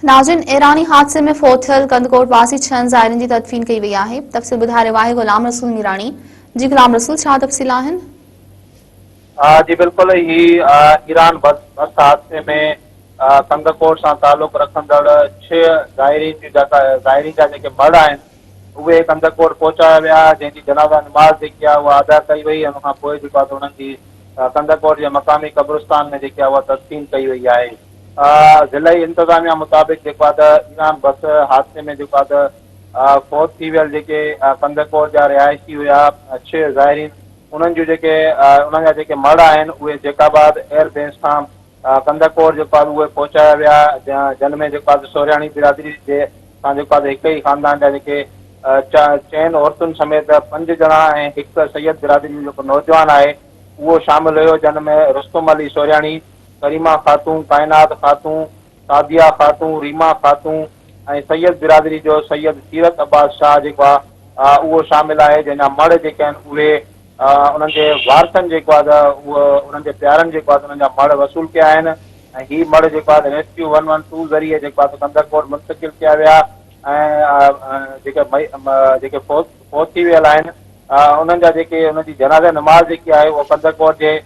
नाज़रीन, ईरानी हादसे में फोत थियल कंदकोट वासी 6 ज़ाइरनि जी तदफ़ीन कई वई आहे। तफ़सील ॿुधाए रहियो आहे ग़ुलाम रसूल मीराणी। जी ग़ुलाम रसूल, छा तफ़सील आहिनि? जी बिल्कुल ही ईरान बस हादसे में कंदकोट सां ताल्लुक़ रखंदड़ 6 ज़ाइरीन जा जेके मर्द आहिनि उहे कंदकोट पहुचाया विया, जंहिंजी जनाज़ा नमाज़ जेकी आहे उहा अदा कई वई। हुन खां पोइ जेको आहे उन्हनि जी कंदकोट जे मक़ामी क़ब्रिस्तान में जेकी आहे उहा तदफ़ीन कई वई आहे। ज़िलई इंतिज़ामिया मुताबिक़ जेको आहे त ईरान बस हादसे में जेको आहे त फौत थी वियल जेके कंदकोट जा रिहायशी हुया 6 ज़ाइरीन, उन्हनि जूं उन्हनि जा जेके मर्द आहिनि उहे जेकाबाद एयरबेस खां कंदकोट जेको आहे उहे पहुचाया विया, जिन में जेको आहे सोरियाणी बिरादरी जे सां जेको आहे हिक ई ख़ानदान जा जेके 4 औरतुनि समेत 5 ॼणा ऐं हिकु सैयद बिरादरी जो जेको नौजवान आहे उहो शामिल हुयो, जिन में रुस्तुम अली सोरियाणी, करीमा ख़ातून, काइनात ख़ातून, सादिया ख़ातून, रीमा ख़ातून ऐं सैयद बिरादरी जो सैयद सीरत अब्बास शाह जेको आहे उहो शामिल आहे। जंहिंजा मड़ जेके आहिनि उहे उन्हनि जे वारसनि जेको आहे त उहो उन्हनि जे प्यारनि जेको आहे त उन्हनि जा मड़ वसूल कया आहिनि ऐं हीअ मड़ जेको आहे त रेस्क्यू 112 ज़रिए जेको आहे त कंदकोट मुंतक़िल कया विया ऐं जेके फौत थी वियल आहिनि उन्हनि जा जेके उन्हनि जी जनाज़ा नमाज़ जेकी आहे उहा कंदकोट जे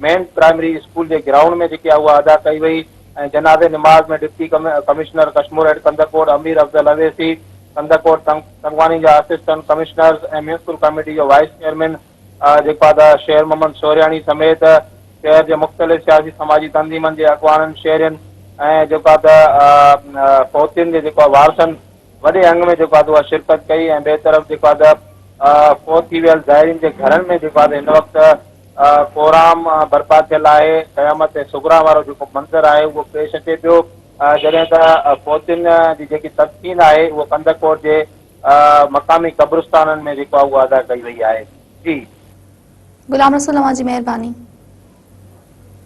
मेन प्राइमरी स्कूल जे ग्राउंड में जेकी आहे उहा अदा कई वई ऐं जनाज़े नमाज़ में डिप्टी कमिश्नर कश्मीर हेड कंदकोट अमीर अफ़ज़ल अवैसी, कंदकोट तंगवानी जा असिस्टेंट कमिश्नर्स ऐं म्यूनिसिपल कमेटी जो वाइस चेयरमैन जेको आहे त शेर मोहम्मद सोरियाणी समेत शहर जे मुख़्तलिफ़ सियासी समाजी तंज़ीमनि जे अॻवाननि शहरियुनि ऐं जेको आहे त फौतियुनि जे जेको आहे वारसनि वॾे अंग में जेको आहे त उहा शिरकत कई ऐं ॿिए तरफ़ जेको आहे त फौत थी वियल ज़ाइरीन जे घरनि में जेको आहे त हिन वक़्तु कोराम बर्पा थियल आहे। क़यामत सुगरा वारो जेको मंज़र आहे उहो पेश अचे पियो, जॾहिं त फौतियुनि जी जेकी तदफ़ीन आहे उहो कंदकोट जे मक़ामी क़ब्रिस्ताननि में जेको आहे उहा अदा कई वई आहे। जी ग़ुलाम रसूल, तव्हां जी महिरबानी।